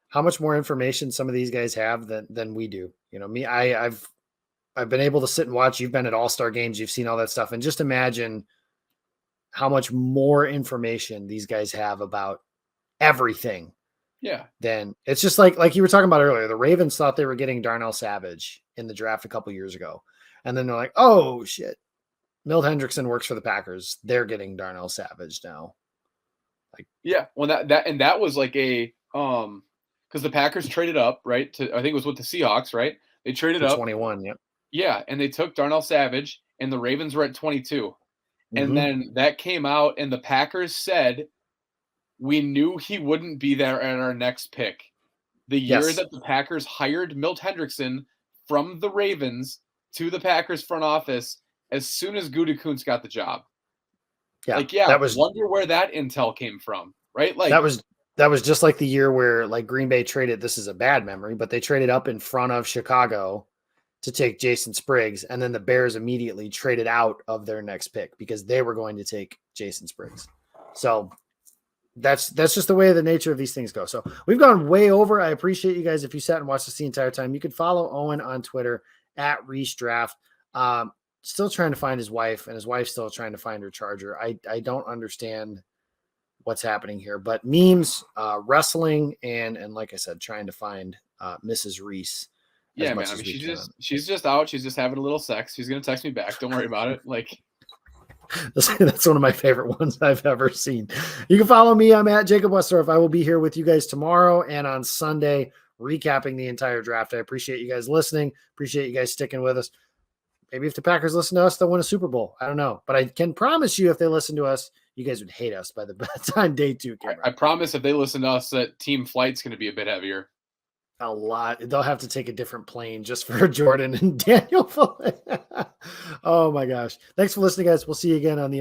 how much more information some of these guys have than we do. You know, me, I've been able to sit and watch. You've been at All-Star games, you've seen all that stuff, and just imagine how much more information these guys have about everything Yeah. then it's just like you were talking about earlier. The Ravens thought they were getting Darnell Savage in the draft a couple years ago. And then they're like, oh shit. Milt Hendrickson works for the Packers. They're getting Darnell Savage now. Like, Yeah. Well, that was like because the Packers traded up, right? To I think it was with the Seahawks, right? They traded for up. 21. Yep. Yeah, and they took Darnell Savage, and the Ravens were at 22. And Mm-hmm. then that came out, and the Packers said, we knew he wouldn't be there at our next pick. The year Yes. that the Packers hired Milt Hendrickson from the Ravens to the Packers front office as soon as Gutekunst got the job. Yeah. Like, yeah, That was wonder where that intel came from, right? that Like, was that was just like the year where like Green Bay traded. This is a bad memory, but they traded up in front of Chicago to take Jason Spriggs, and then the Bears immediately traded out of their next pick because they were going to take Jason Spriggs. So that's just the way the nature of these things go. So we've gone way over. I appreciate you guys. If you sat and watched this the entire time, you could follow Owen on Twitter at Reese Draft. Still trying to find his wife, and his wife's still trying to find her charger. I don't understand what's happening here, but memes, wrestling, and like I said, trying to find Mrs. Reese as yeah, much man. I as mean, we can. she's just out. She's just having a little sex. She's gonna text me back. Don't worry about it. Like, That's one of my favorite ones I've ever seen. You can follow me. I'm at Jacob Westendorf. I will be here with you guys tomorrow and on Sunday, recapping the entire draft. I appreciate you guys listening. Appreciate you guys sticking with us. Maybe if the Packers listen to us, they'll win a Super Bowl. I don't know. But I can promise you, if they listen to us, you guys would hate us by the time day 2 came I promise if they listen to us, that team flight's gonna be a bit heavier. a lot. They'll have to take a different plane just for Jordan and Daniel. Oh my gosh. Thanks for listening, guys. We'll see you again on the